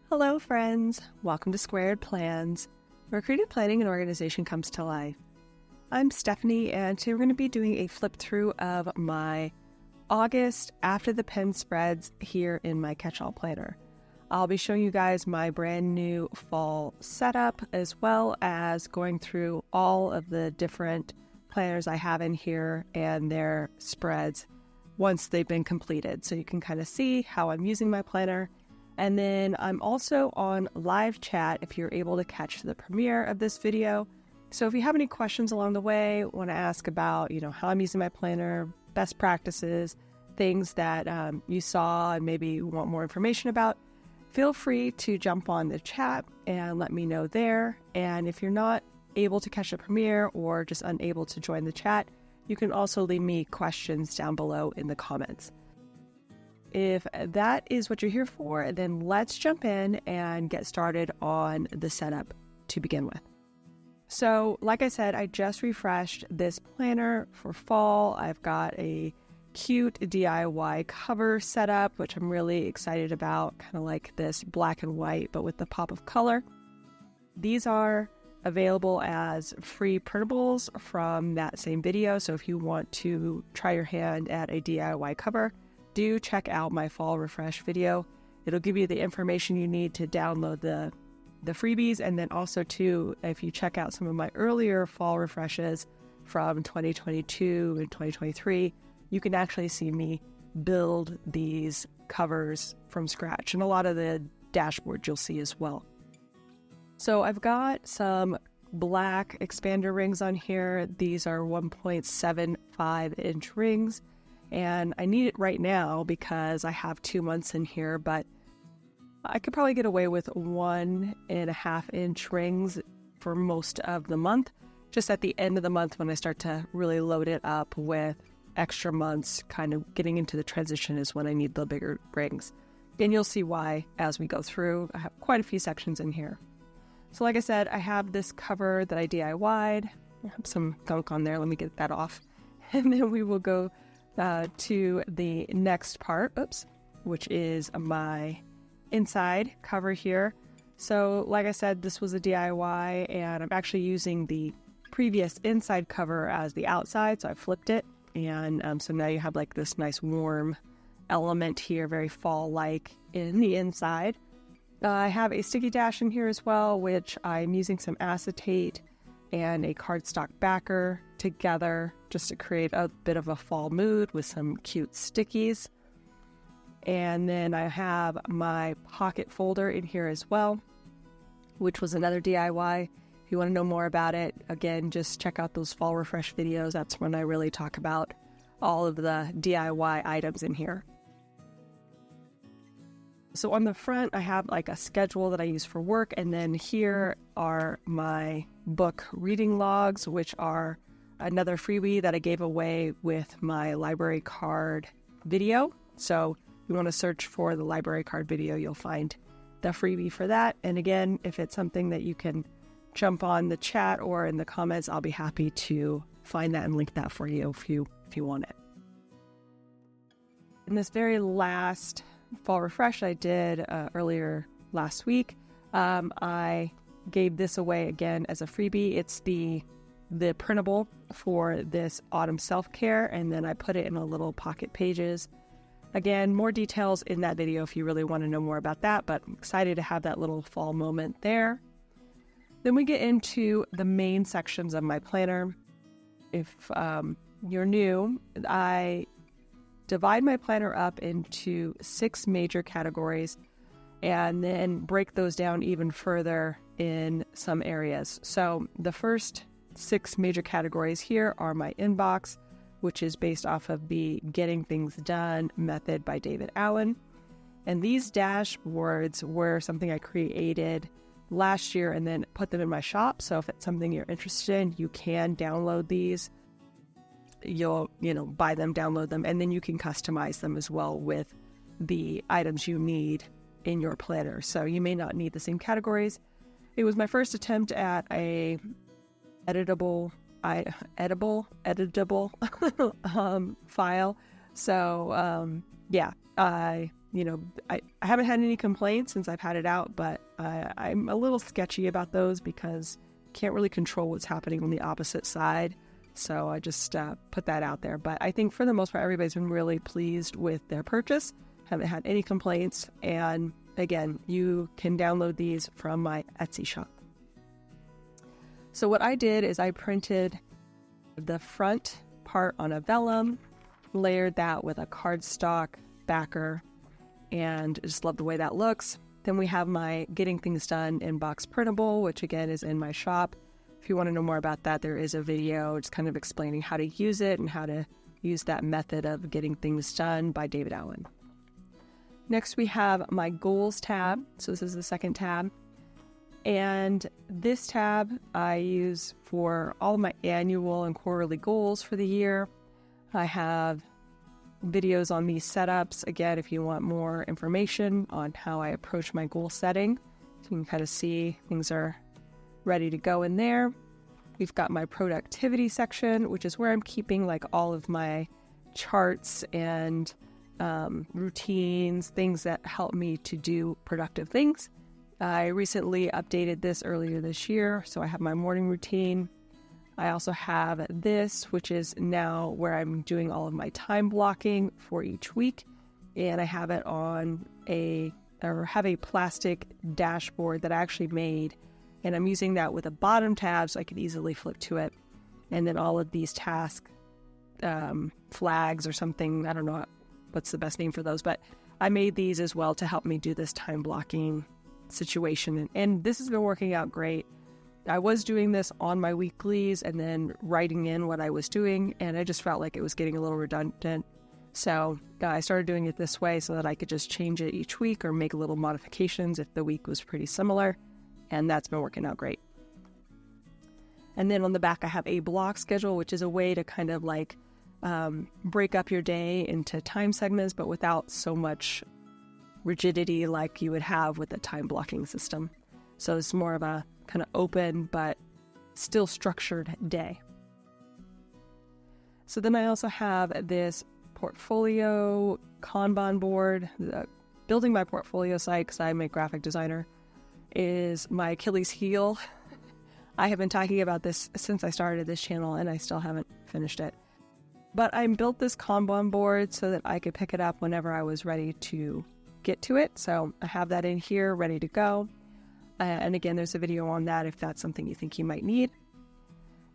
Hello friends, welcome to Squaird Plans, where creative planning and organization comes to life. I'm Stephanie, and today we're going to be doing a flip through of my August after the pen spreads here in my catch-all planner. I'll be showing you guys my brand new fall setup, as well as going through all of the different planners I have in here and their spreads once they've been completed, so you can kind of see how I'm using my planner. And then I'm also on live chat if you're able to catch the premiere of this video. So if you have any questions along the way, want to ask about, how I'm using my planner, best practices, things that you saw and maybe want more information about, feel free to jump on the chat and let me know there. And if you're not able to catch the premiere or just unable to join the chat, you can also leave me questions down below in the comments. If that is what you're here for, then let's jump in and get started on the setup to begin with. So, like I said, I just refreshed this planner for fall. I've got a cute DIY cover setup, which I'm really excited about, kind of like this black and white, but with the pop of color. These are available as free printables from that same video. So if you want to try your hand at a DIY cover, do check out my fall refresh video. It'll give you the information you need to download the freebies, and then also too, if you check out some of my earlier fall refreshes from 2022 and 2023, you can actually see me build these covers from scratch, and a lot of the dashboards you'll see as well. So I've got some black expander rings on here. These are 1.75 inch rings. And I need it right now because I have 2 months in here, but I could probably get away with 1.5 inch rings for most of the month. Just at the end of the month when I start to really load it up with extra months, kind of getting into the transition is when I need the bigger rings. And you'll see why as we go through. I have quite a few sections in here. So like I said, I have this cover that I DIY'd. I have some gunk on there. Let me get that off. And then we will go to the next part, which is my inside cover here. So like I said, this was a DIY, and I'm actually using the previous inside cover as the outside, so I flipped it, and so now you have like this nice warm element here, very fall-like in the inside. I have a sticky dash in here as well, which I'm using some acetate and a cardstock backer together just to create a bit of a fall mood with some cute stickies. And then I have my pocket folder in here as well, which was another DIY. If you want to know more about it, again, just check out those fall refresh videos. That's when I really talk about all of the DIY items in here. So on the front, I have like a schedule that I use for work, and then here are my book reading logs, which are another freebie that I gave away with my library card video. So if you want to search for the library card video, you'll find the freebie for that. And again, if it's something that you can jump on the chat or in the comments, I'll be happy to find that and link that for you if you want it. In this very last fall refresh I did earlier last week, I gave this away again as a freebie. It's the printable for this autumn self-care, and then I put it in a little pocket pages. Again, more details in that video if you really want to know more about that, but I'm excited to have that little fall moment there. Then we get into the main sections of my planner. If you're new, I divide my planner up into 6 major categories and then break those down even further in some areas. So the first 6 major categories here are my inbox, which is based off of the Getting Things Done method by David Allen. And these dashboards were something I created last year and then put them in my shop. So if it's something you're interested in, you can download these. You'll, buy them, download them, and then you can customize them as well with the items you need in your planner. So you may not need the same categories. It was my first attempt at a editable file. So I I haven't had any complaints since I've had it out, but I'm a little sketchy about those because I can't really control what's happening on the opposite side. So I just put that out there. But I think for the most part, everybody's been really pleased with their purchase. Haven't had any complaints. And again, you can download these from my Etsy shop. So what I did is I printed the front part on a vellum, layered that with a cardstock backer, and just love the way that looks. Then we have my Getting Things Done in Box Printable, which again is in my shop. If you want to know more about that, there is a video just kind of explaining how to use it and how to use that method of getting things done by David Allen. Next, we have my Goals tab. So this is the second tab. And this tab I use for all of my annual and quarterly goals for the year. I have videos on these setups. Again, if you want more information on how I approach my goal setting, so you can kind of see things are ready to go in there. We've got my productivity section, which is where I'm keeping like all of my charts and routines, things that help me to do productive things. I recently updated this earlier this year, so I have my morning routine. I also have this, which is now where I'm doing all of my time blocking for each week, and I have it on a plastic dashboard that I actually made. And I'm using that with a bottom tab so I can easily flip to it. And then all of these task flags or something, I don't know what's the best name for those, but I made these as well to help me do this time blocking situation. And this has been working out great. I was doing this on my weeklies and then writing in what I was doing, and I just felt like it was getting a little redundant. So I started doing it this way so that I could just change it each week or make little modifications if the week was pretty similar. And that's been working out great. And then on the back, I have a block schedule, which is a way to kind of like break up your day into time segments, but without so much rigidity like you would have with a time blocking system. So it's more of a kind of open, but still structured day. So then I also have this portfolio Kanban board. Building my portfolio site, because I'm a graphic designer, is my Achilles heel. I have been talking about this since I started this channel and I still haven't finished it. But I built this Kanban board so that I could pick it up whenever I was ready to get to it. So I have that in here ready to go. And again, there's a video on that if that's something you think you might need.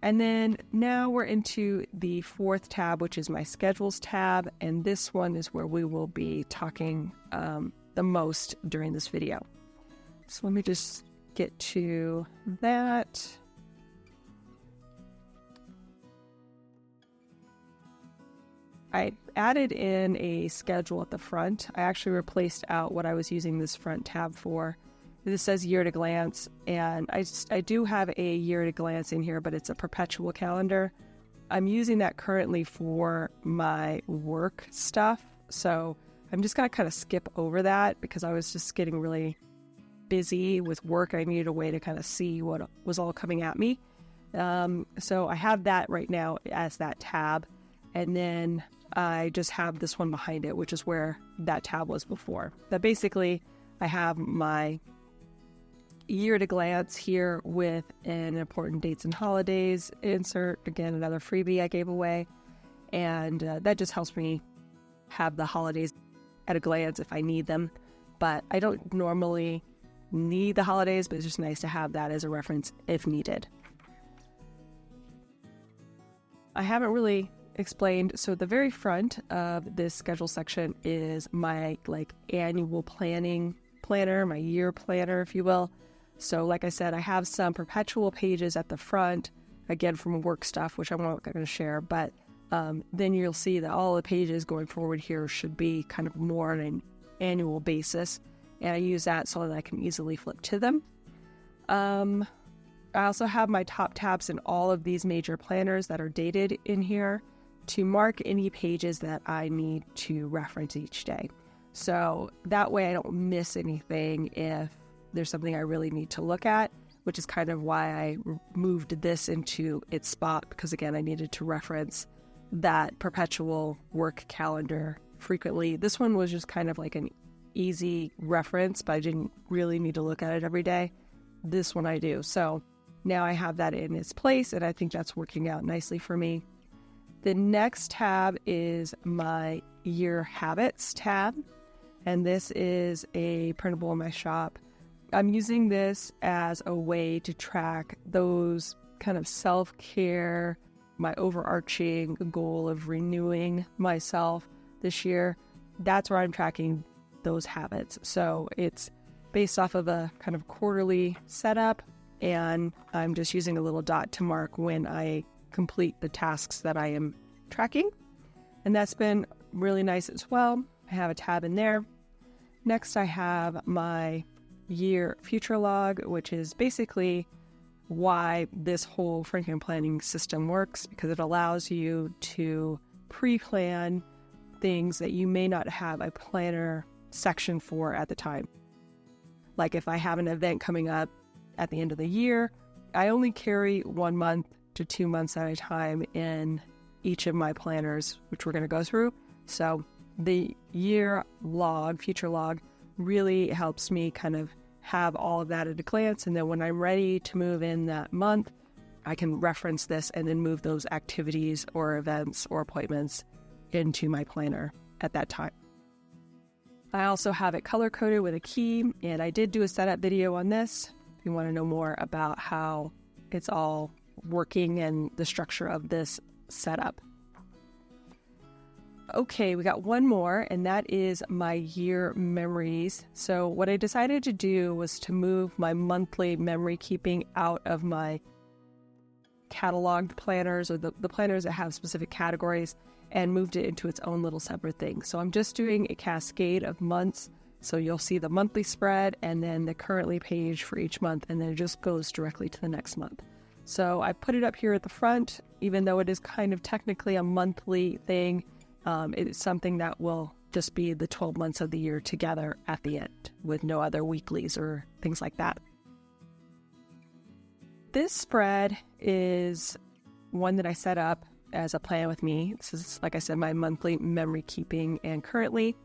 And then now we're into the fourth tab, which is my schedules tab. And this one is where we will be talking the most during this video. So let me just get to that. I added in a schedule at the front. I actually replaced out what I was using this front tab for. This says year at a glance, and I do have a year at a glance in here, but it's a perpetual calendar. I'm using that currently for my work stuff, so I'm just going to kind of skip over that because I was just getting really busy with work. I needed a way to kind of see what was all coming at me. So I have that right now as that tab, and then I just have this one behind it, which is where that tab was before. But basically, I have my year at a glance here with an important dates and holidays insert. Again, another freebie I gave away. And that just helps me have the holidays at a glance if I need them. But I don't normally need the holidays, but it's just nice to have that as a reference if needed. I haven't really explained. So the very front of this schedule section is my annual planner, my year planner, if you will. So like I said, I have some perpetual pages at the front, again, from work stuff, which I'm not going to share, but then you'll see that all the pages going forward here should be kind of more on an annual basis. And I use that so that I can easily flip to them. I also have my top tabs in all of these major planners that are dated in here to mark any pages that I need to reference each day. So that way I don't miss anything if there's something I really need to look at, which is kind of why I moved this into its spot, because again, I needed to reference that perpetual work calendar frequently. This one was just kind of like an easy reference, but I didn't really need to look at it every day. This one I do. So now I have that in its place, and I think that's working out nicely for me. The next tab is my Year Habits tab, and this is a printable in my shop. I'm using this as a way to track those kind of self-care, my overarching goal of renewing myself this year. That's where I'm tracking those habits. So it's based off of a kind of quarterly setup, and I'm just using a little dot to mark when I complete the tasks that I am tracking. And that's been really nice as well. I have a tab in there. Next, I have my year future log, which is basically why this whole Frankenplanning system works, because it allows you to pre-plan things that you may not have a planner section for at the time. Like if I have an event coming up at the end of the year, I only carry 1 month to 2 months at a time in each of my planners, which we're going to go through. So the year log, future log, really helps me kind of have all of that at a glance. And then when I'm ready to move in that month, I can reference this and then move those activities or events or appointments into my planner at that time. I also have it color-coded with a key, and I did do a setup video on this if you want to know more about how it's all working and the structure of this setup. Okay, we got one more, and that is my year memories. So what I decided to do was to move my monthly memory keeping out of my cataloged planners, or the planners that have specific categories, and moved it into its own little separate thing. So I'm just doing a cascade of months. So you'll see the monthly spread and then the currently page for each month, and then it just goes directly to the next month. So I put it up here at the front, even though it is kind of technically a monthly thing. It is something that will just be the 12 months of the year together at the end with no other weeklies or things like that. This spread is one that I set up as a plan with me. This is, like I said, my monthly memory keeping, and currently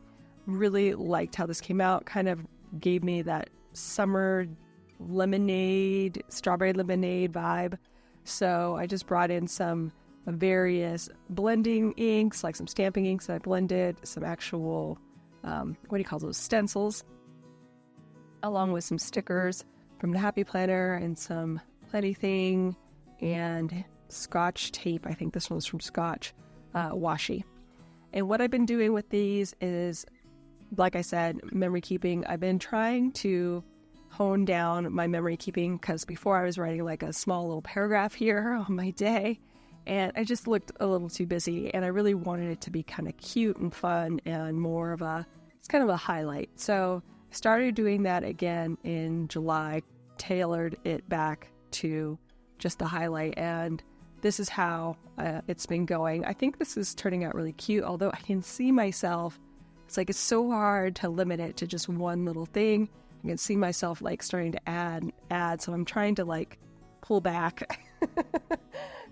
really liked how this came out. Kind of gave me that summer lemonade, strawberry lemonade vibe. So I just brought in some various blending inks, like some stamping inks that I blended, some actual, what do you call those, stencils, along with some stickers from the Happy Planner and some Plenty Thing and Scotch tape. I think this one was from Scotch washi. And what I've been doing with these is, like I said, memory keeping. I've been trying to hone down my memory keeping, because before I was writing like a small little paragraph here on my day, and I just looked a little too busy, and I really wanted it to be kind of cute and fun and more of it's kind of a highlight. So I started doing that again in July, tailored it back to just the highlight, and this is how it's been going. I think this is turning out really cute, although I can see myself, it's so hard to limit it to just one little thing. I can see myself starting to add, so I'm trying to pull back.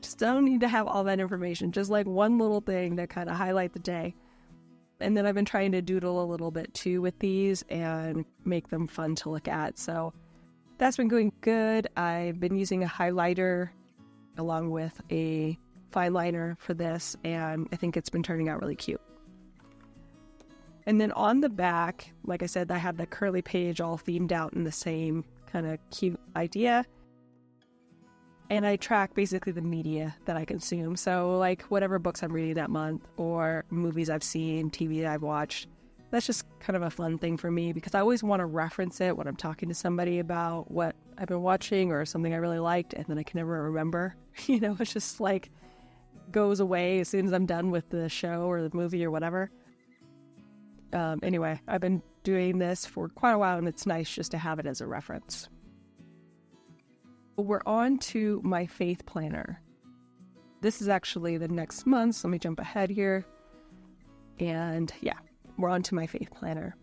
Just don't need to have all that information, just one little thing to kind of highlight the day. And then I've been trying to doodle a little bit too with these and make them fun to look at. So that's been going good. I've been using a highlighter along with a fine liner for this, and I think it's been turning out really cute. And then on the back, like I said, I have the curly page all themed out in the same kind of cute idea. And I track basically the media that I consume. So whatever books I'm reading that month, or movies I've seen, TV that I've watched. That's just kind of a fun thing for me, because I always want to reference it when I'm talking to somebody about what I've been watching or something I really liked, and then I can never remember. It's just goes away as soon as I'm done with the show or the movie or whatever. Anyway, I've been doing this for quite a while, and it's nice just to have it as a reference. We're on to my faith planner. This is actually the next month, so let me jump ahead here. And yeah, we're on to my faith planner.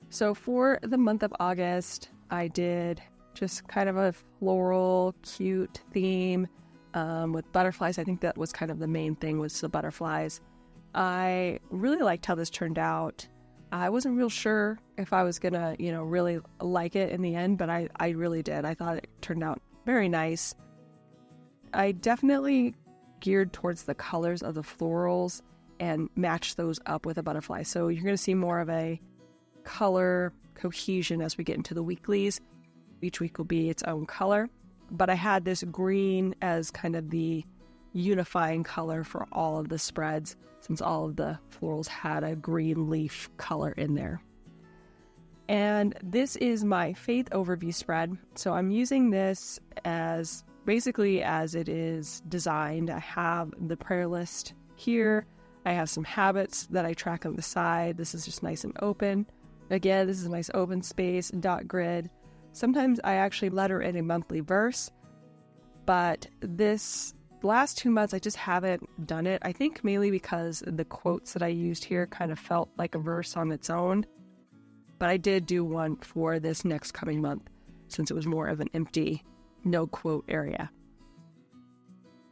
So for the month of August, I did just kind of a floral, cute theme with butterflies. I think that was kind of the main thing, was the butterflies. I really liked how this turned out. I wasn't real sure if I was gonna, really like it in the end, but I really did. I thought it turned out very nice. I definitely geared towards the colors of the florals and matched those up with a butterfly. So you're going to see more of a color cohesion as we get into the weeklies. Each week will be its own color, but I had this green as kind of the unifying color for all of the spreads, since all of the florals had a green leaf color in there. And this is my faith overview spread. So I'm using this as basically as it is designed. I have the prayer list here. I have some habits that I track on the side. This is just nice and open. Again, this is a nice open space, dot grid. Sometimes I actually letter in a monthly verse, but this last 2 months I just haven't done it. I think mainly because the quotes that I used here kind of felt like a verse on its own, but I did do one for this next coming month since it was more of an empty, no quote area.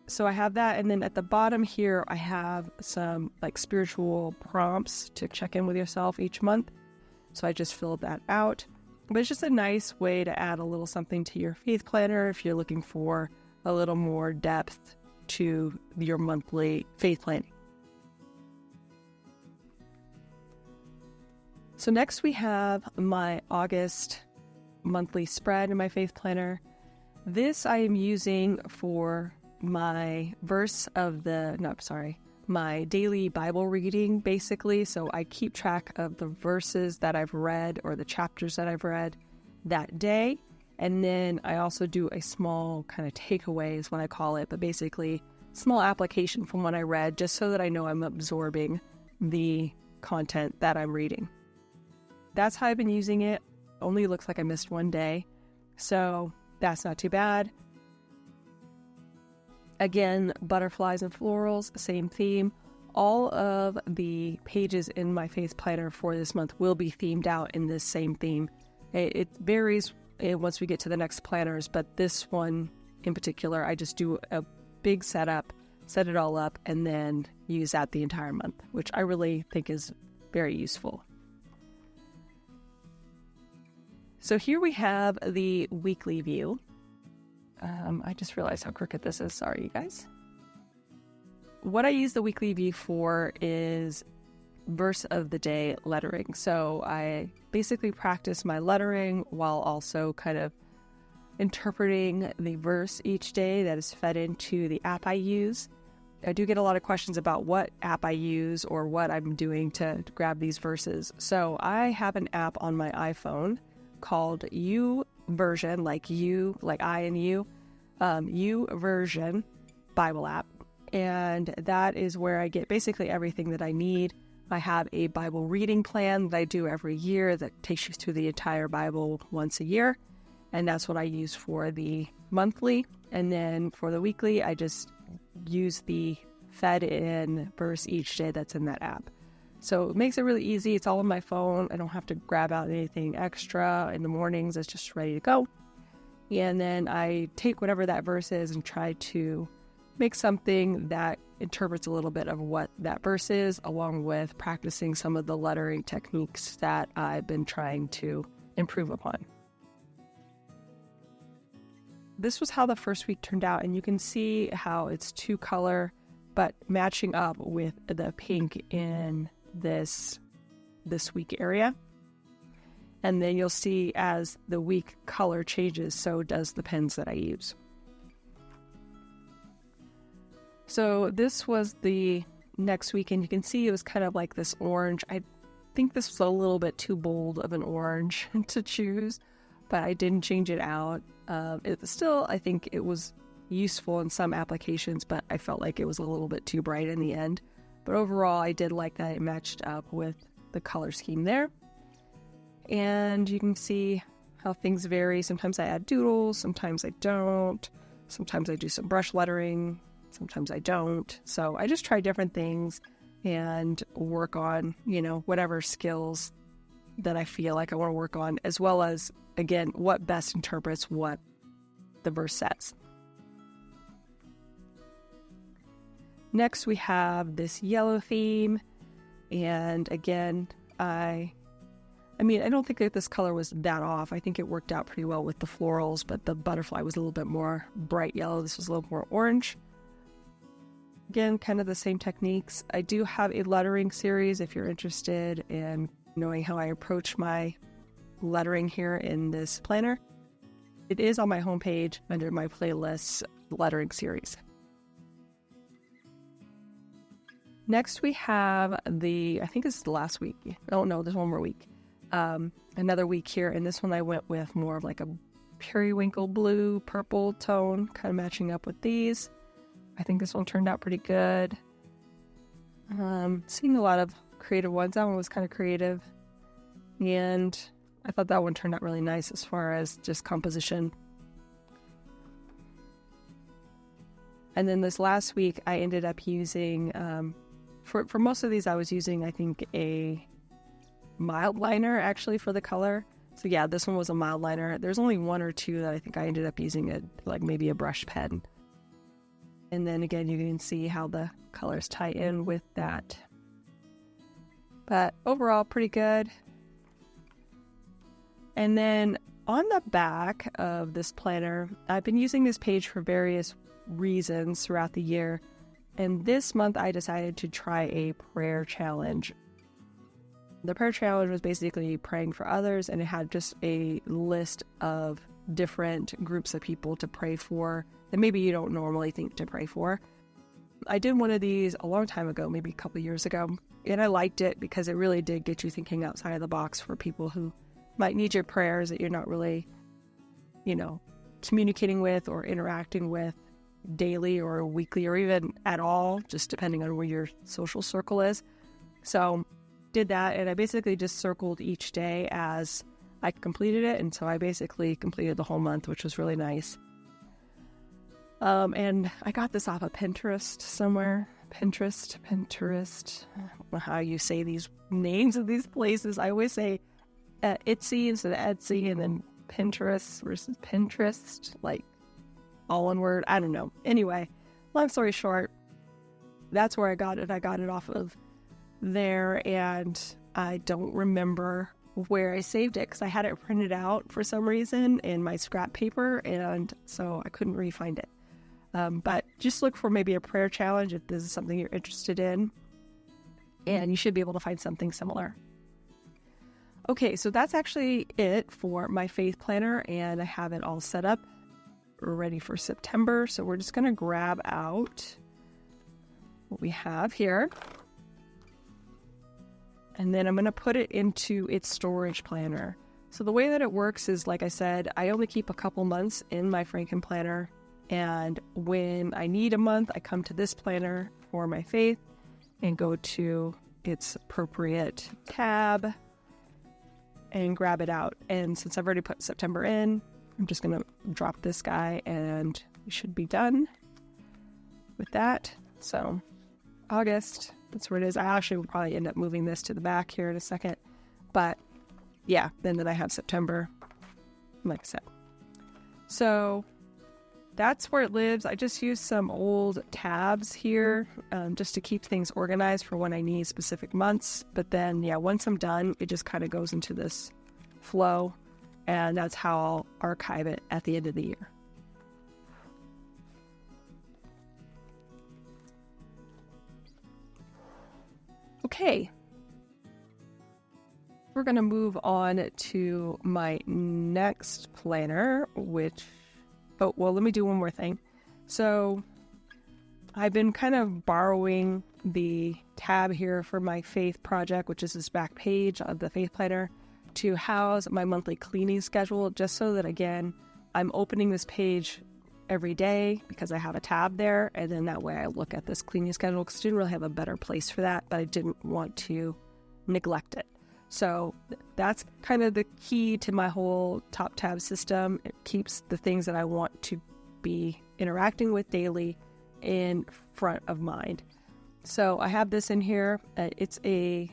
So I have that, and then at the bottom here I have some like spiritual prompts to check in with yourself each month. So I just filled that out. But it's just a nice way to add a little something to your faith planner if you're looking for a little more depth to your monthly faith planning. So next we have my August monthly spread in my faith planner. This I am using for my my daily Bible reading, basically. So I keep track of the verses that I've read or the chapters that I've read that day. And then I also do a small kind of takeaway is what I call it, but basically small application from what I read, just so that I know I'm absorbing the content that I'm reading. That's how I've been using it. Only looks like I missed one day, so that's not too bad. Again, butterflies and florals, same theme. All of the pages in my faith planner for this month will be themed out in this same theme. It varies once we get to the next planners, but this one in particular, I just do a big setup, set it all up, and then use that the entire month, which I really think is very useful. So here we have the weekly view. I just realized how crooked this is. Sorry, you guys. What I use the weekly view for is verse of the day lettering. So I basically practice my lettering while also kind of interpreting the verse each day that is fed into the app I use. I do get a lot of questions about what app I use or what I'm doing to grab these verses. So I have an app on my iPhone called YouVersion, like you, like I and you, YouVersion Bible app. And that is where I get basically everything that I need. I have a Bible reading plan that I do every year that takes you through the entire Bible once a year. And that's what I use for the monthly. And then for the weekly, I just use the fed in verse each day that's in that app. So it makes it really easy. It's all on my phone. I don't have to grab out anything extra in the mornings. It's just ready to go. And then I take whatever that verse is and try to make something that interprets a little bit of what that verse is, along with practicing some of the lettering techniques that I've been trying to improve upon. This was how the first week turned out, and you can see how it's 2-color, but matching up with the pink in this week area. And then you'll see as the week color changes, so does the pens that I use. So this was the next week, and you can see it was kind of like this orange. I think this was a little bit too bold of an orange to choose, but I didn't change it out. I think it was useful in some applications, but I felt like it was a little bit too bright in the end. But overall, I did like that it matched up with the color scheme there. And you can see how things vary. Sometimes I add doodles, sometimes I don't. Sometimes I do some brush lettering, sometimes I don't. So I just try different things and work on, whatever skills that I feel like I want to work on, as well as, again, what best interprets what the verse says. Next, we have this yellow theme. And again, I don't think that this color was that off. I think it worked out pretty well with the florals, but the butterfly was a little bit more bright yellow. This was a little more orange. Again, kind of the same techniques. I do have a lettering series if you're interested in knowing how I approach my lettering here in this planner. It is on my homepage under my playlists lettering series. Next we have I think this is the last week. Oh no, there's one more week. Another week here, and this one I went with more of like a periwinkle blue, purple tone, kind of matching up with these. I think this one turned out pretty good. Seeing a lot of creative ones. That one was kind of creative. And I thought that one turned out really nice as far as just composition. And then this last week, I ended up using, for most of these, I was using, I think, a mild liner actually for the color. So yeah, this one was a mild liner. There's only one or two that I think I ended up using maybe a brush pen. And then again, you can see how the colors tie in with that. But overall, pretty good. And then on the back of this planner, I've been using this page for various reasons throughout the year. And this month, I decided to try a prayer challenge. The prayer challenge was basically praying for others, and it had just a list of different groups of people to pray for that maybe you don't normally think to pray for. I did one of these a long time ago, maybe a couple of years ago, and I liked it because it really did get you thinking outside of the box for people who might need your prayers that you're not really, communicating with or interacting with daily or weekly or even at all, just depending on where your social circle is. So did that, and I basically just circled each day as I completed it, and so I basically completed the whole month, which was really nice. And I got this off of Pinterest somewhere. Pinterest. I don't know how you say these names of these places. I always say Etsy instead of Etsy, and then Pinterest versus Pinterest, like all one word. I don't know. Anyway, long story short, that's where I got it. I got it off of there, and I don't remember where I saved it because I had it printed out for some reason in my scrap paper, and so I couldn't re-find it. But just look for maybe a prayer challenge if this is something you're interested in, and you should be able to find something similar. Okay, so that's actually it for my faith planner, and I have it all set up, ready for September. So we're just going to grab out what we have here, and then I'm going to put it into its storage planner. So the way that it works is, like I said, I only keep a couple months in my Frankenplanner, and when I need a month, I come to this planner for my faith and go to its appropriate tab and grab it out. And since I've already put September in, I'm just going to drop this guy and we should be done with that. So August, that's where it is. I actually will probably end up moving this to the back here in a second. But yeah, then I have September, like I said. So that's where it lives. I just used some old tabs here just to keep things organized for when I need specific months. But then, yeah, once I'm done, it just kind of goes into this flow, and that's how I'll archive it at the end of the year. Okay. We're going to move on to my next planner, which... Oh, well, let me do one more thing. So I've been kind of borrowing the tab here for my faith project, which is this back page of the faith planner, to house my monthly cleaning schedule, just so that, again, I'm opening this page every day because I have a tab there, and then that way I look at this cleaning schedule because I didn't really have a better place for that, but I didn't want to neglect it. So that's kind of the key to my whole top tab system. It keeps the things that I want to be interacting with daily in front of mind. So I have this in here. It's a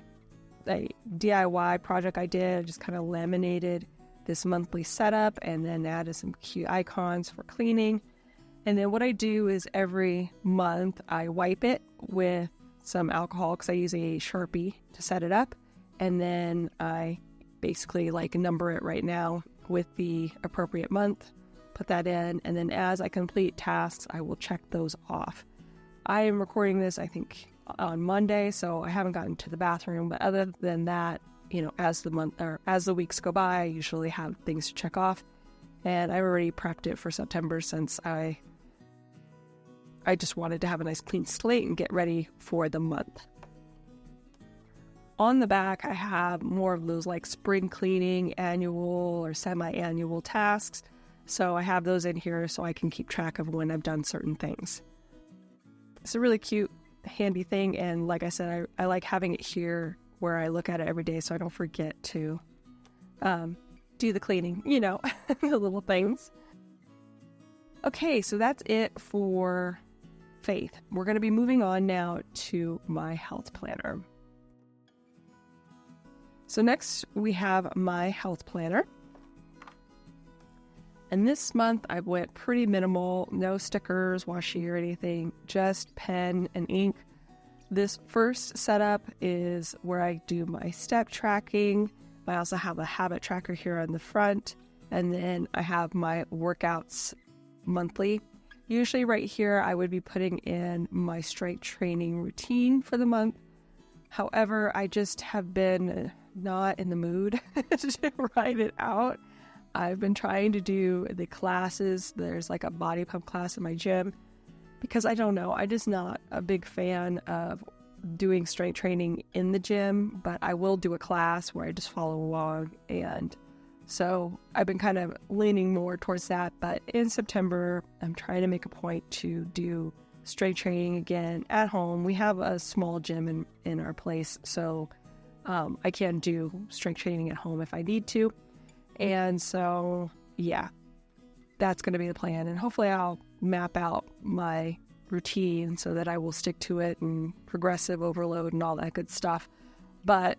DIY project I did. I just kind of laminated this monthly setup and then added some cute icons for cleaning. And then what I do is every month I wipe it with some alcohol because I use a Sharpie to set it up. and then I basically like number it right now with the appropriate month, put that in, and then as I complete tasks, I will check those off. I am recording this, I think, on Monday, so I haven't gotten to the bathroom, but other than that, as the weeks go by, I usually have things to check off, and I already prepped it for September since I just wanted to have a nice clean slate and get ready for the month. On the back, I have more of those like spring cleaning, annual or semi-annual tasks. So I have those in here so I can keep track of when I've done certain things. It's a really cute, handy thing. And like I said, I like having it here where I look at it every day so I don't forget to do the cleaning, the little things. Okay, so that's it for Faith. We're going to be moving on now to my health planner. So next we have my health planner. And this month I went pretty minimal, no stickers, washi or anything, just pen and ink. This first setup is where I do my step tracking. I also have a habit tracker here on the front, and then I have my workouts monthly. Usually right here I would be putting in my strength training routine for the month. However, I just have been not in the mood to write it out. I've been trying to do the classes. There's like a body pump class in my gym because I don't know, I'm just not a big fan of doing strength training in the gym, but I will do a class where I just follow along, and so I've been kind of leaning more towards that. But in September, I'm trying to make a point to do strength training again at home. We have a small gym in our place, so I can do strength training at home if I need to. And so, yeah, that's going to be the plan. And hopefully I'll map out my routine so that I will stick to it and progressive overload and all that good stuff. But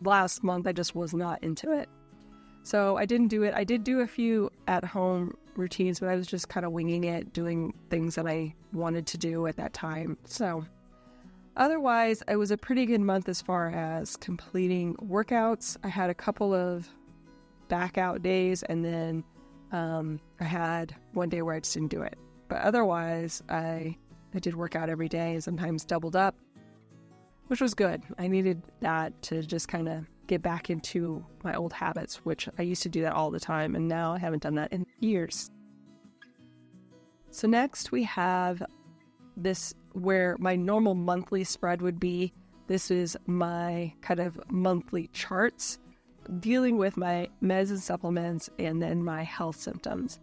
last month I just was not into it. So I didn't do it. I did do a few at-home routines, but I was just kind of winging it, doing things that I wanted to do at that time. So otherwise, it was a pretty good month as far as completing workouts. I had a couple of back out days, and then I had one day where I just didn't do it. But otherwise, I did work out every day, sometimes doubled up, which was good. I needed that to just kind of get back into my old habits, which I used to do that all the time, and now I haven't done that in years. So next we have this where my normal monthly spread would be. This is my kind of monthly charts dealing with my meds and supplements and then my health symptoms.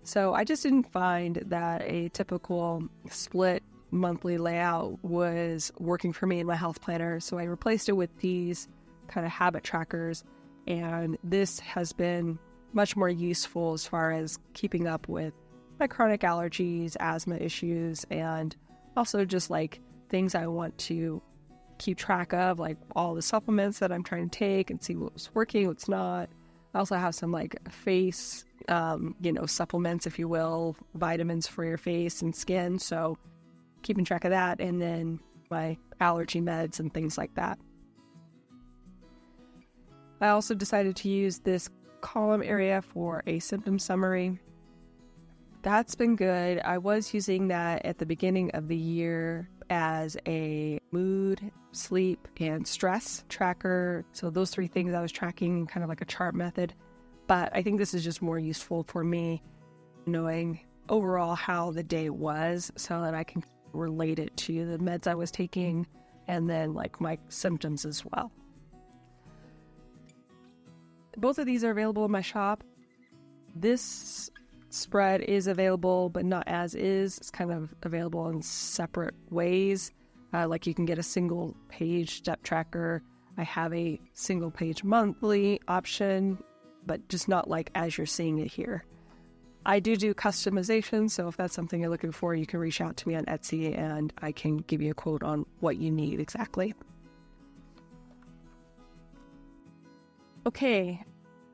So I just didn't find that a typical split monthly layout was working for me in my health planner. So I replaced it with these kind of habit trackers, and this has been much more useful as far as keeping up with my chronic allergies, asthma issues, and also just like things I want to keep track of, like all the supplements that I'm trying to take and see what's working, what's not. I also have some like face, supplements, if you will, vitamins for your face and skin. So keeping track of that, and then my allergy meds and things like that. I also decided to use this column area for a symptom summary. That's been good. I was using that at the beginning of the year as a mood, sleep, and stress tracker. So those three things I was tracking kind of like a chart method. But I think this is just more useful for me knowing overall how the day was so that I can relate it to the meds I was taking and then like my symptoms as well. Both of these are available in my shop. This spread is available, but not as is. It's kind of available in separate ways. Like you can get a single page step tracker. I have a single page monthly option, but just not like as you're seeing it here. I do customization, so if that's something you're looking for, you can reach out to me on Etsy and I can give you a quote on what you need exactly. Okay,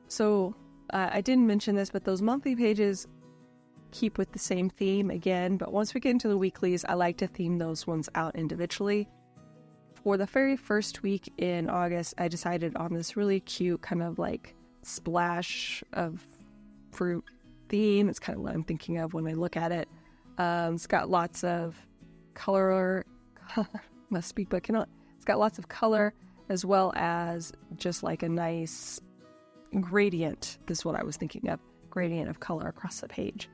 so I didn't mention this, but those monthly pages keep with the same theme again, but once we get into the weeklies, I like to theme those ones out individually. for the very first week in August, I decided on this really cute kind of like splash of fruit theme. It's kind of what I'm thinking of when I look at it. It's got lots of color, must speak but cannot. It's got lots of color as well as just like a nice gradient. This is what I was thinking of, gradient of color across the page.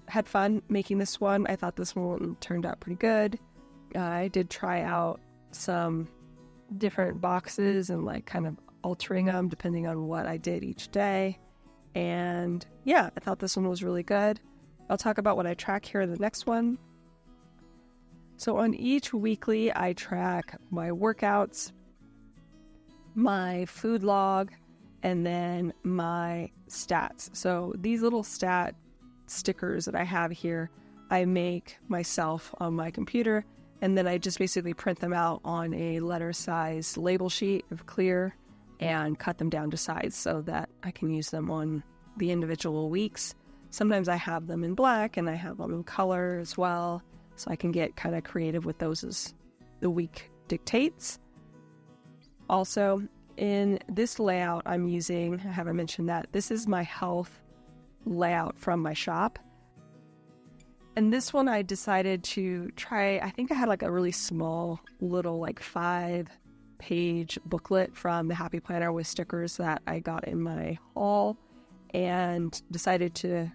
Had fun making this one. I thought this one turned out pretty good. I did try out some different boxes and like kind of altering them depending on what I did each day. And yeah, I thought this one was really good. I'll talk about what I track here in the next one. So on each weekly, I track my workouts, my food log, and then my stats. So these little stat stickers that I have here, I make myself on my computer, and then I just basically print them out on a letter size label sheet of clear and cut them down to size so that I can use them on the individual weeks. Sometimes I have them in black and I have them in color as well, so I can get kind of creative with those as the week dictates. Also, in this layout I'm using, I haven't mentioned that, this is my health layout from my shop. And this one I decided to try, I think I had like a really small little like 5-page booklet from the Happy Planner with stickers that I got in my haul, and decided to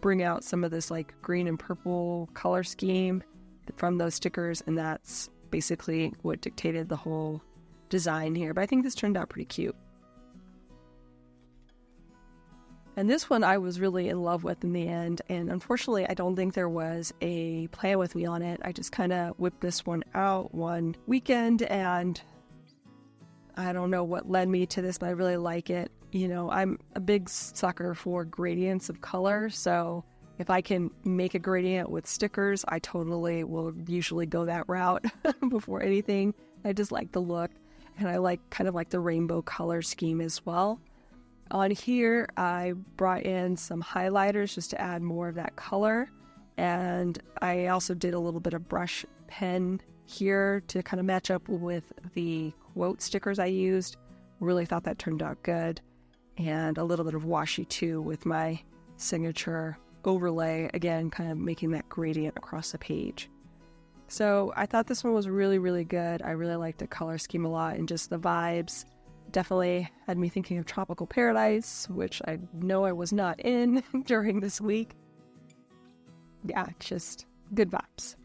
bring out some of this like green and purple color scheme from those stickers, and that's basically what dictated the whole design here. But I think this turned out pretty cute. And this one I was really in love with in the end, and unfortunately I don't think there was a plan with me on it. I just kind of whipped this one out one weekend, and I don't know what led me to this, but I really like it. You know, I'm a big sucker for gradients of color, so if I can make a gradient with stickers, I totally will usually go that route before anything. I just like the look, and I like kind of like the rainbow color scheme as well. On here, I brought in some highlighters just to add more of that color. And I also did a little bit of brush pen here to kind of match up with the quote stickers I used. Really thought that turned out good. And a little bit of washi too with my signature overlay, again, kind of making that gradient across the page. So I thought this one was really, really good. I really liked the color scheme a lot, and just the vibes definitely had me thinking of Tropical Paradise, which I know I was not in during this week. Yeah, just good vibes.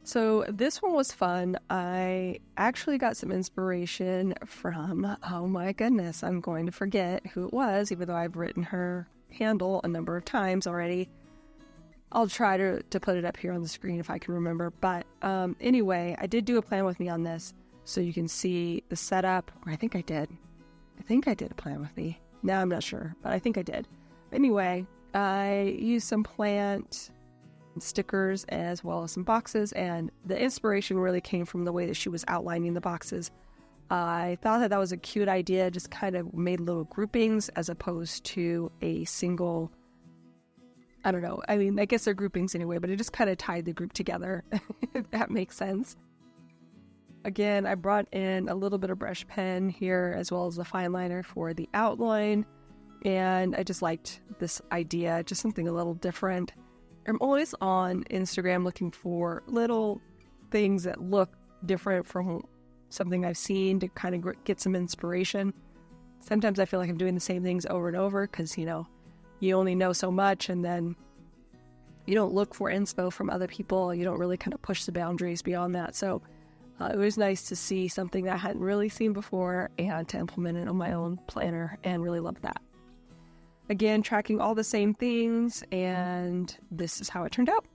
So this one was fun. I actually got some inspiration from, oh my goodness, I'm going to forget who it was, even though I've written her handle a number of times already. I'll try to put it up here on the screen if I can remember. But anyway, I did do a plan with me on this, so you can see the setup. Or I think I did. I think I did a plan with me. Now I'm not sure, but I think I did. Anyway, I used some plant stickers as well as some boxes, and the inspiration really came from the way that she was outlining the boxes. I thought that was a cute idea, just kind of made little groupings as opposed to a single, I don't know, I mean, I guess they're groupings anyway, but it just kind of tied the group together, if that makes sense. Again, I brought in a little bit of brush pen here as well as the fine liner for the outline, and I just liked this idea, just something a little different. I'm always on Instagram looking for little things that look different from something I've seen to kind of get some inspiration. Sometimes I feel like I'm doing the same things over and over because, you know, you only know so much, and then you don't look for inspo from other people. You don't really kind of push the boundaries beyond that. So it was nice to see something that I hadn't really seen before and to implement it on my own planner, and really loved that. Again, tracking all the same things, and this is how it turned out.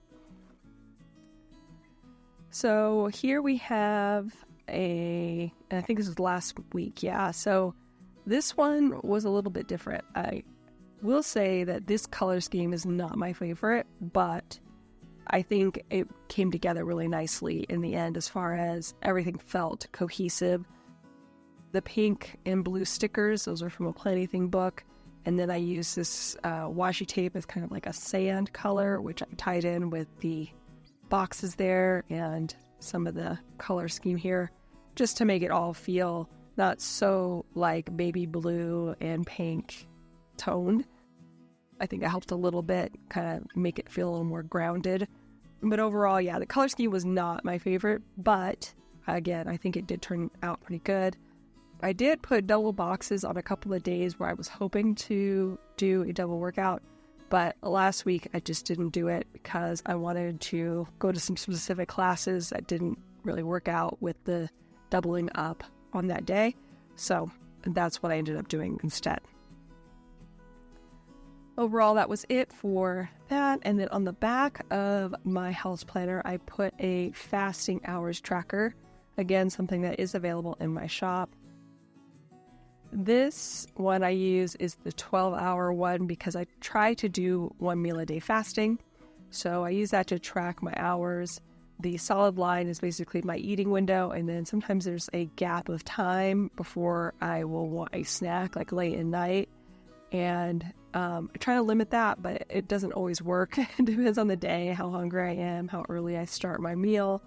So here we have I think this was last week, yeah. So this one was a little bit different. I will say that this color scheme is not my favorite, but I think it came together really nicely in the end as far as everything felt cohesive. The pink and blue stickers, those are from a Plannything book. And then I used this washi tape as kind of like a sand color, which I tied in with the boxes there and some of the color scheme here, just to make it all feel not so like baby blue and pink toned. I think it helped a little bit, kind of make it feel a little more grounded. But overall, yeah, the color scheme was not my favorite, but again, I think it did turn out pretty good. I did put double boxes on a couple of days where I was hoping to do a double workout, but last week I just didn't do it because I wanted to go to some specific classes that didn't really work out with the doubling up on that day. So that's what I ended up doing instead. Overall, that was it for that. And then on the back of my health planner, I put a fasting hours tracker. Again, something that is available in my shop. This one I use is the 12-hour one because I try to do 1 meal a day fasting. So I use that to track my hours. The solid line is basically my eating window, and then sometimes there's a gap of time before I will want a snack, like late at night. And I try to limit that, but it doesn't always work. It depends on the day, how hungry I am, how early I start my meal.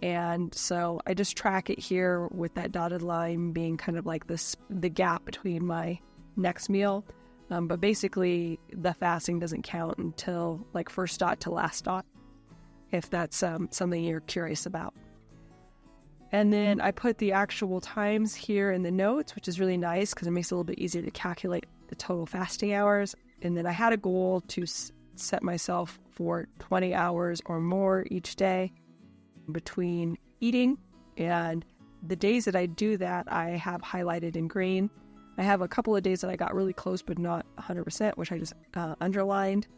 And so I just track it here with that dotted line being kind of like the gap between my next meal. But basically, the fasting doesn't count until like first dot to last dot, if that's something you're curious about. And then I put the actual times here in the notes, which is really nice because it makes it a little bit easier to calculate the total fasting hours. And then I had a goal to set myself for 20 hours or more each day between eating, and the days that I do that I have highlighted in green. I have a couple of days that I got really close but not 100%, which I just underlined.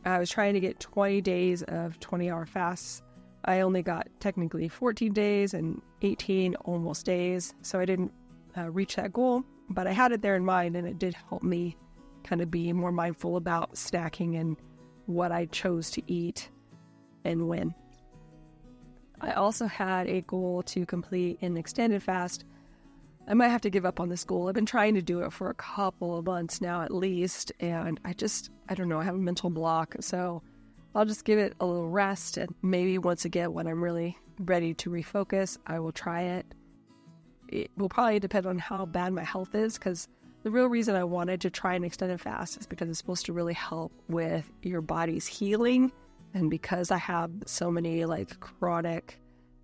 I was trying to get 20 days of 20-hour fasts. I only got technically 14 days and 18 almost days, so I didn't reach that goal, but I had it there in mind, and it did help me kind of be more mindful about snacking and what I chose to eat and when. I also had a goal to complete an extended fast. I might have to give up on this goal. I've been trying to do it for a couple of months now at least, and I don't know, I have a mental block, so I'll just give it a little rest, and maybe once again, when I'm really ready to refocus, I will try it. It will probably depend on how bad my health is, because the real reason I wanted to try an extended fast is because it's supposed to really help with your body's healing. And because I have so many like chronic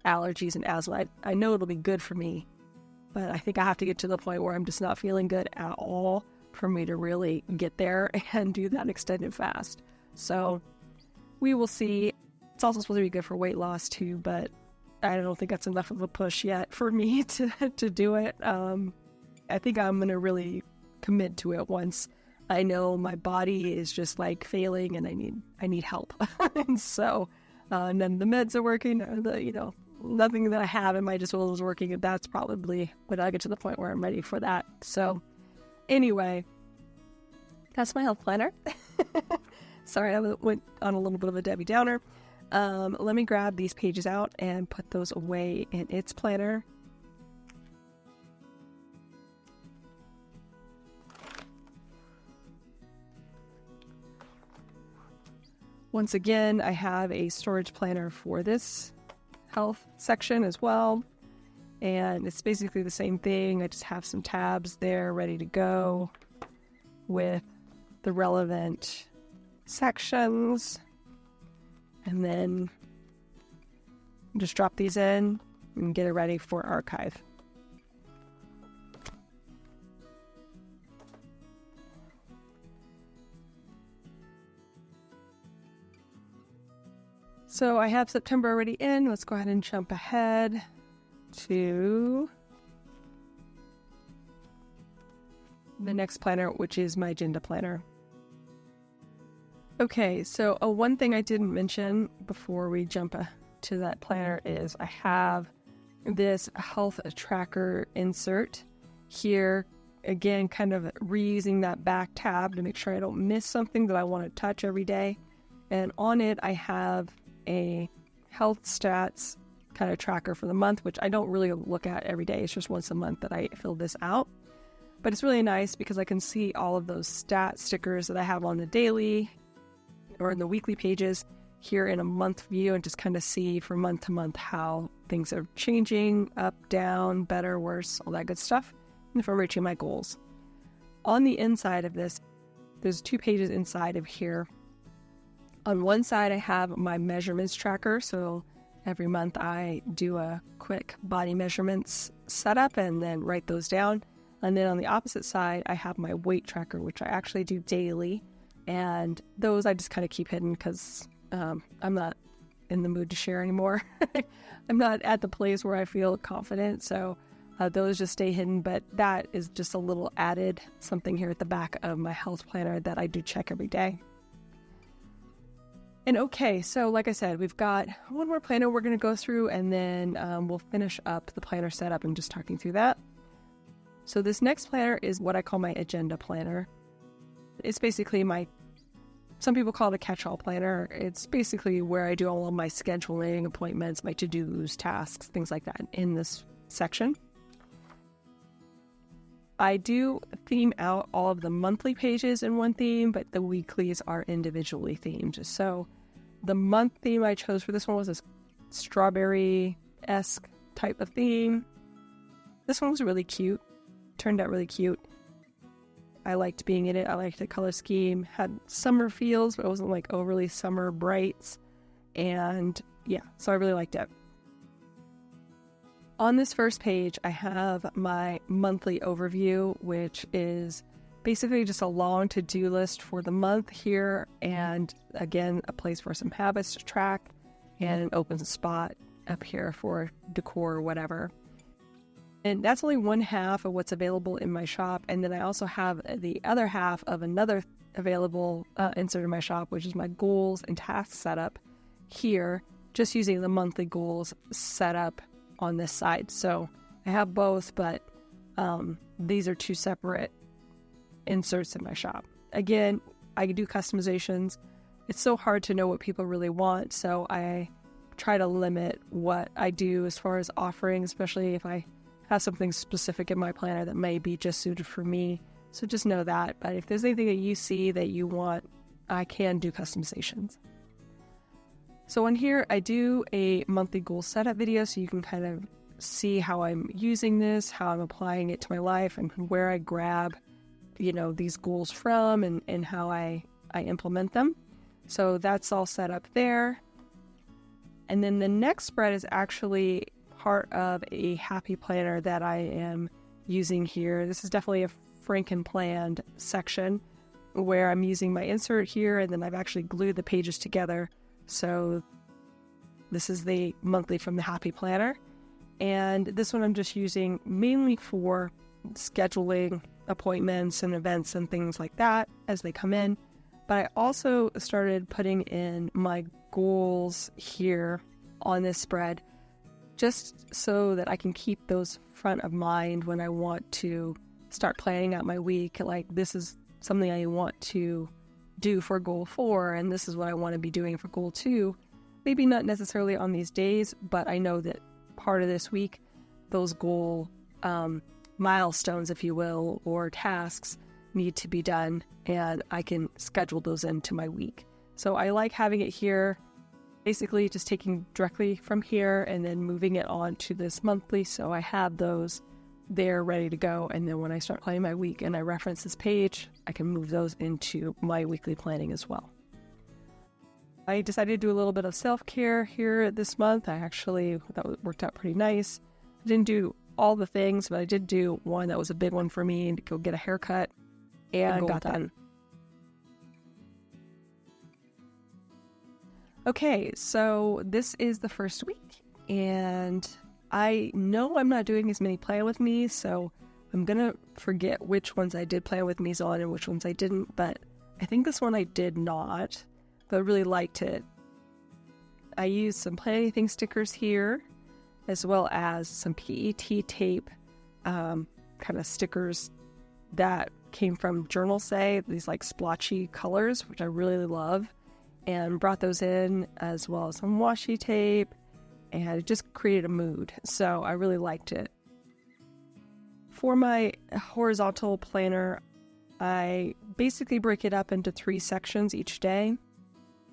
allergies and asthma, I know it'll be good for me. But I think I have to get to the point where I'm just not feeling good at all for me to really get there and do that extended fast. So we will see. It's also supposed to be good for weight loss too, but I don't think that's enough of a push yet for me to do it. I think I'm going to really commit to it once I know my body is just like failing and I need help. And so none of the meds are working, nothing that I have in my disposal is working, and that's probably when I get to the point where I'm ready for that. So anyway, that's my health planner. Sorry, I went on a little bit of a Debbie Downer. Let me grab these pages out and put those away in its planner. Once again, I have a storage planner for this health section as well, and it's basically the same thing. I just have some tabs there ready to go with the relevant sections, and then just drop these in and get it ready for archive. So I have September already in. Let's go ahead and jump ahead to the next planner, which is my agenda planner. Okay, so one thing I didn't mention before we jump to that planner is I have this health tracker insert here. Again, kind of reusing that back tab to make sure I don't miss something that I want to touch every day. And on it, I have a health stats kind of tracker for the month, which I don't really look at every day. It's just once a month that I fill this out. But it's really nice because I can see all of those stat stickers that I have on the daily or in the weekly pages here in a month view and just kind of see from month to month how things are changing, up, down, better, worse, all that good stuff, and if I'm reaching my goals. On the inside of this, there's 2 pages inside of here. On one side, I have my measurements tracker. So every month I do a quick body measurements setup and then write those down. And then on the opposite side, I have my weight tracker, which I actually do daily. And those I just kind of keep hidden because I'm not in the mood to share anymore. I'm not at the place where I feel confident. So those just stay hidden. But that is just a little added something here at the back of my health planner that I do check every day. And okay, so like I said, we've got one more planner we're going to go through, and then we'll finish up the planner setup and just talking through that. So this next planner is what I call my agenda planner. It's basically some people call it a catch-all planner. It's basically where I do all of my scheduling, appointments, my to-dos, tasks, things like that in this section. I do theme out all of the monthly pages in one theme, but the weeklies are individually themed. So the month theme I chose for this one was a strawberry-esque type of theme. This one was really cute. Turned out really cute. I liked being in it. I liked the color scheme. Had summer feels, but it wasn't like overly summer brights. And yeah, so I really liked it. On this first page, I have my monthly overview, which is basically just a long to-do list for the month here. And again, a place for some habits to track and an open spot up here for decor or whatever. And that's only one half of what's available in my shop. And then I also have the other half of another available insert in my shop, which is my goals and tasks setup here, just using the monthly goals setup on this side. So I have both, but these are 2 separate inserts in my shop. Again, I do customizations. It's so hard to know what people really want, so I try to limit what I do as far as offering, especially if I have something specific in my planner that may be just suited for me. So just know that. But if there's anything that you see that you want, I can do customizations. So on here, I do a monthly goal setup video so you can kind of see how I'm using this, how I'm applying it to my life, and where I grab, these goals from and how I implement them. So that's all set up there. And then the next spread is actually part of a happy planner that I am using here. This is definitely a Frankenplanner section where I'm using my insert here, and then I've actually glued the pages together. So this is the monthly from the Happy Planner. And this one I'm just using mainly for scheduling appointments and events and things like that as they come in. But I also started putting in my goals here on this spread just so that I can keep those front of mind when I want to start planning out my week. Like, this is something I want to do for goal 4, and this is what I want to be doing for goal 2. Maybe not necessarily on these days, but I know that part of this week, those goal milestones, if you will, or tasks need to be done, and I can schedule those into my week. So I like having it here, basically just taking directly from here and then moving it on to this monthly. So I have those there ready to go, and then when I start planning my week and I reference this page, I can move those into my weekly planning as well. I decided to do a little bit of self-care here this month. That worked out pretty nice. I didn't do all the things, but I did do one that was a big one for me, to go get a haircut, and got done. Okay, so this is the first week, and I know I'm not doing as many plan with me, so I'm going to forget which ones I did plan with me's on and which ones I didn't, but I think this one I did not, but I really liked it. I used some Plan Anything stickers here, as well as some PET tape kind of stickers that came from Journal Say, these like splotchy colors, which I really love, and brought those in, as well as some washi tape, and it just created a mood. So I really liked it. For my horizontal planner, I basically break it up into 3 sections each day.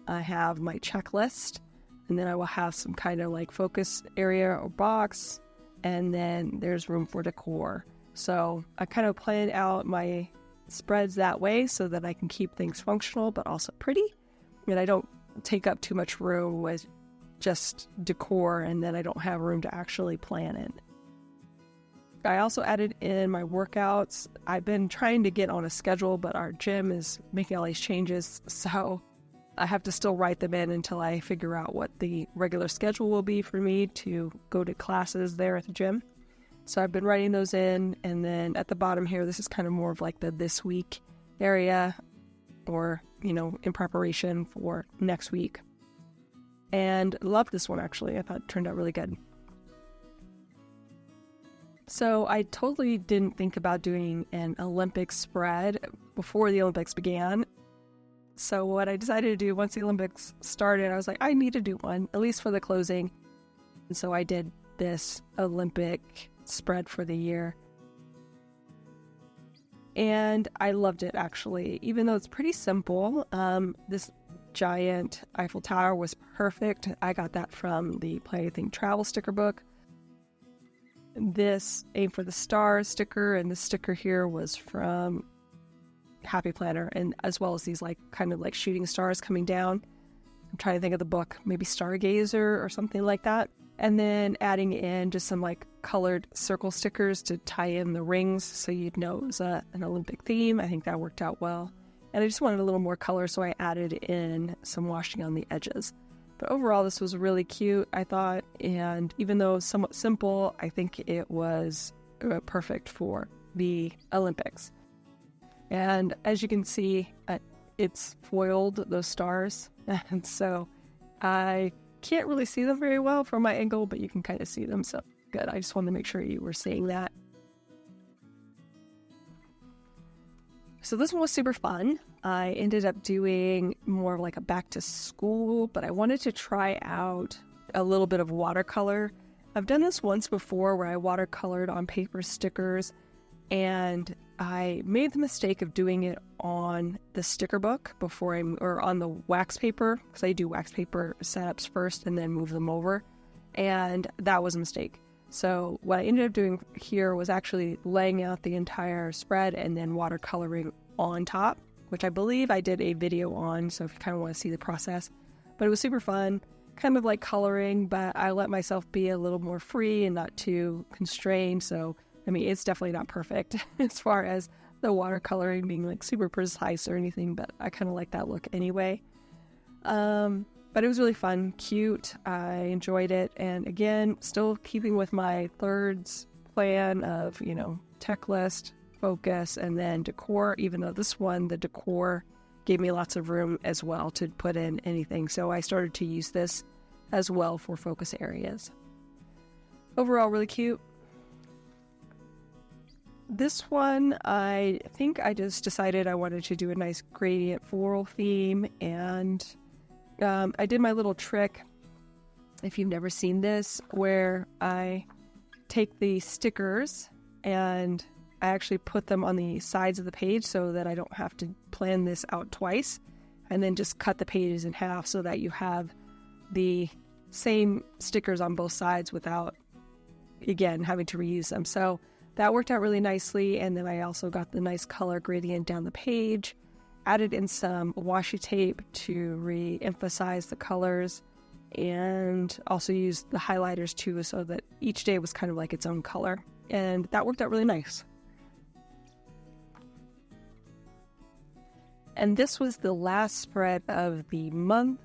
I have my checklist, and then I will have some kind of like focus area or box, and then there's room for decor. So I kind of plan out my spreads that way so that I can keep things functional but also pretty, and I don't take up too much room with just decor and then I don't have room to actually plan it. I also added in my workouts. I've been trying to get on a schedule, but our gym is making all these changes, so I have to still write them in until I figure out what the regular schedule will be for me to go to classes there at the gym. So I've been writing those in, and then at the bottom here, this is kind of more of like the this week area, or, in preparation for next week. And love this one, actually. I thought it turned out really good. So I totally didn't think about doing an Olympic spread before the Olympics began. So what I decided to do once the Olympics started, I was like, I need to do one, at least for the closing. And so I did this Olympic spread for the year. And I loved it, actually. Even though it's pretty simple, this giant Eiffel Tower was perfect. I got that from the Play Anything Travel sticker book. This Aim for the Stars sticker, and this sticker here was from Happy Planner, and as well as these kind of shooting stars coming down. I'm trying to think of the book, maybe Stargazer or something like that. And then adding in just some colored circle stickers to tie in the rings so you'd know it was an Olympic theme. I think that worked out well. And I just wanted a little more color, so I added in some washing on the edges. But overall, this was really cute, I thought, and even though somewhat simple, I think it was perfect for the Olympics. And as you can see, it's foiled, those stars, and so I can't really see them very well from my angle, but you can kind of see them, so good. I just wanted to make sure you were seeing that. So this one was super fun. I ended up doing more of a back to school, but I wanted to try out a little bit of watercolor. I've done this once before where I watercolored on paper stickers, and I made the mistake of doing it on the sticker book or on the wax paper, because I do wax paper setups first and then move them over, and that was a mistake. So what I ended up doing here was actually laying out the entire spread and then watercoloring on top, which I believe I did a video on, so if you kind of want to see the process. But it was super fun, kind of like coloring, but I let myself be a little more free and not too constrained. So, it's definitely not perfect as far as the watercoloring being super precise or anything, but I kind of like that look anyway. But it was really fun, cute. I enjoyed it. And again, still keeping with my thirds plan of, tech list, focus, and then decor, even though this one, the decor gave me lots of room as well to put in anything. So I started to use this as well for focus areas. Overall, really cute. This one, I think I just decided I wanted to do a nice gradient floral theme, and I did my little trick, if you've never seen this, where I take the stickers and I actually put them on the sides of the page so that I don't have to plan this out twice, and then just cut the pages in half so that you have the same stickers on both sides without, again, having to reuse them. So that worked out really nicely, and then I also got the nice color gradient down the page, added in some washi tape to re-emphasize the colors, and also used the highlighters too so that each day was kind of like its own color, and that worked out really nice. And this was the last spread of the month.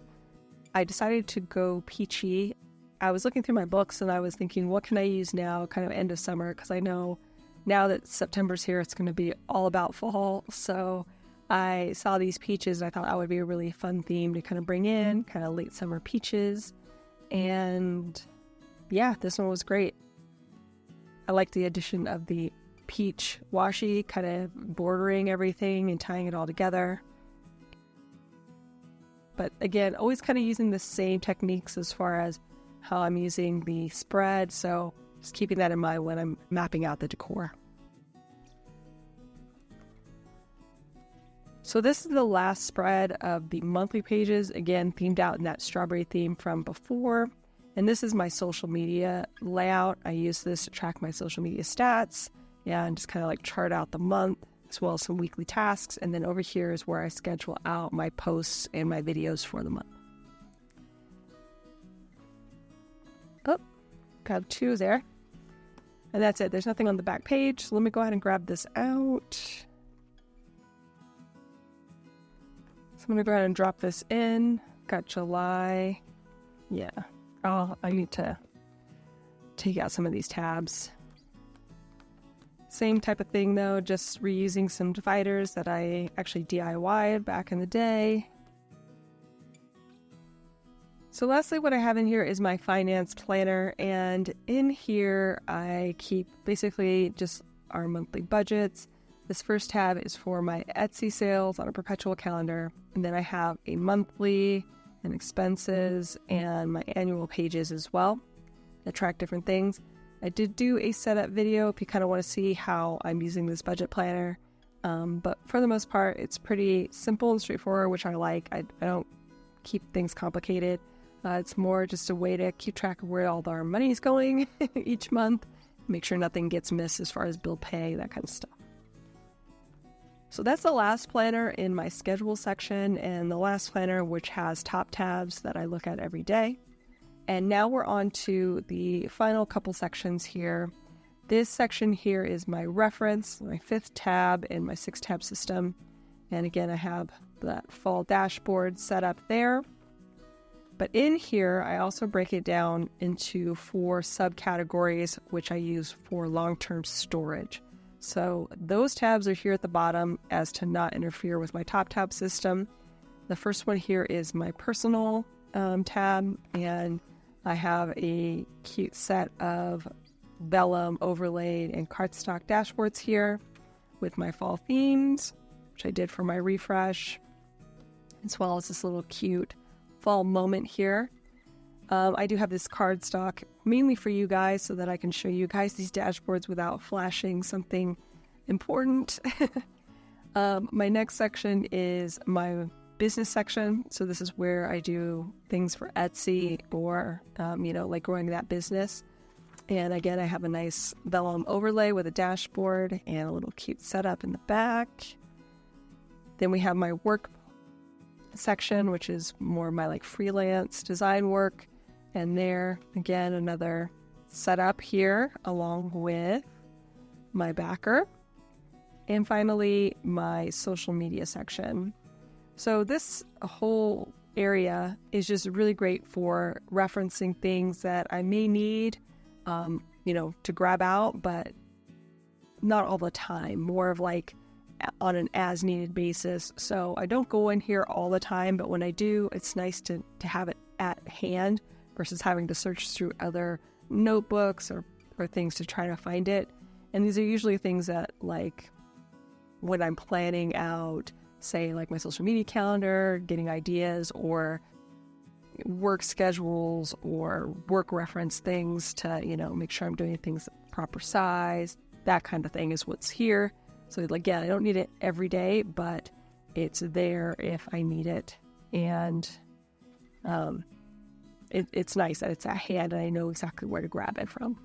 I decided to go peachy. I was looking through my books and I was thinking, what can I use now, kind of end of summer? Because I know now that September's here, it's going to be all about fall. So I saw these peaches and I thought that would be a really fun theme to kind of bring in, kind of late summer peaches. And yeah, this one was great. I like the addition of the peach washi, kind of bordering everything and tying it all together. But again, always kind of using the same techniques as far as how I'm using the spread, so just keeping that in mind when I'm mapping out the decor. So this is the last spread of the monthly pages, again, themed out in that strawberry theme from before. And this is my social media layout. I use this to track my social media stats and just kind of like chart out the month, as well as some weekly tasks. And then over here is where I schedule out my posts and my videos for the month. Oh, got 2 there. And that's it. There's nothing on the back page. So let me go ahead and grab this out. So I'm going to go ahead and drop this in. Got July. Yeah. Oh, I need to take out some of these tabs. Same type of thing though, just reusing some dividers that I actually DIY'd back in the day. So lastly, what I have in here is my finance planner, and in here I keep basically just our monthly budgets. This first tab is for my Etsy sales on a perpetual calendar, and then I have a monthly and expenses and my annual pages as well that track different things. I did do a setup video if you kind of want to see how I'm using this budget planner, but for the most part it's pretty simple and straightforward, which I like. I don't keep things complicated. It's more just a way to keep track of where all our money is going each month, make sure nothing gets missed as far as bill pay, that kind of stuff. So that's the last planner in my schedule section, and the last planner which has top tabs that I look at every day. And now we're on to the final couple sections here. This section here is my reference, my 5th tab in my 6-tab system. And again, I have that fall dashboard set up there. But in here, I also break it down into 4 subcategories, which I use for long-term storage. So those tabs are here at the bottom as to not interfere with my top tab system. The first one here is my personal tab, and I have a cute set of vellum overlaid and cardstock dashboards here with my fall themes, which I did for my refresh, as well as this little cute fall moment here. I do have this cardstock mainly for you guys so that I can show you guys these dashboards without flashing something important. My next section is my business section. So this is where I do things for Etsy or, like growing that business. And again, I have a nice vellum overlay with a dashboard and a little cute setup in the back. Then we have my work section, which is more my like freelance design work. And there, again, another setup here along with my backer. And finally, my social media section. So this whole area is just really great for referencing things that I may need, to grab out, but not all the time, more of like on an as needed basis. So I don't go in here all the time, but when I do, it's nice to have it at hand versus having to search through other notebooks or things to try to find it. And these are usually things that, like, when I'm planning out, say, like my social media calendar, getting ideas, or work schedules, or work reference things to, make sure I'm doing things proper size, that kind of thing is what's here. So again, I don't need it every day, but it's there if I need it. And it's nice that it's at hand and I know exactly where to grab it from.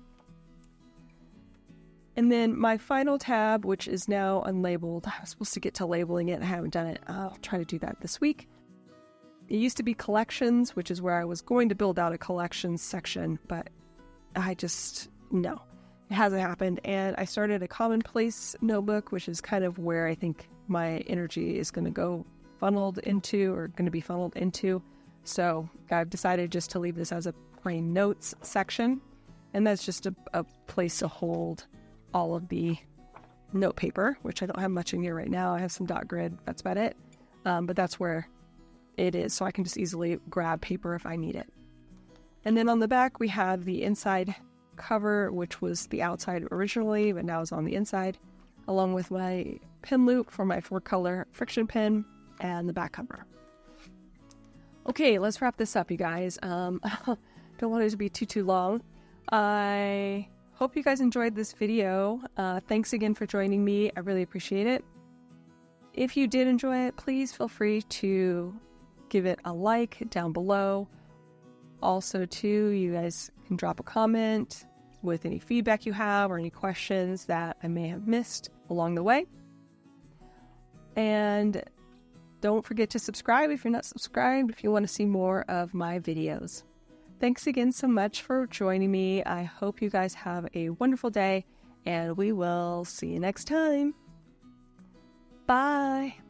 And then my final tab, which is now unlabeled. I was supposed to get to labeling it and I haven't done it. I'll try to do that this week. It used to be collections, which is where I was going to build out a collections section, but no, it hasn't happened. And I started a commonplace notebook, which is kind of where I think my energy is going to be funneled into. So I've decided just to leave this as a plain notes section. And that's just a place to hold all of the note paper, which I don't have much in here right now. I have some dot grid. That's about it. But that's where it is. So I can just easily grab paper if I need it. And then on the back, we have the inside cover, which was the outside originally, but now is on the inside, along with my pin loop for my 4-color friction pin and the back cover. Okay, let's wrap this up, you guys. Don't want it to be too long. I hope you guys enjoyed this video. Thanks again for joining me. I really appreciate it. If you did enjoy it, please feel free to give it a like down below. Also, too, you guys can drop a comment with any feedback you have or any questions that I may have missed along the way. And don't forget to subscribe if you're not subscribed, if you want to see more of my videos. Thanks again so much for joining me. I hope you guys have a wonderful day, and we will see you next time. Bye.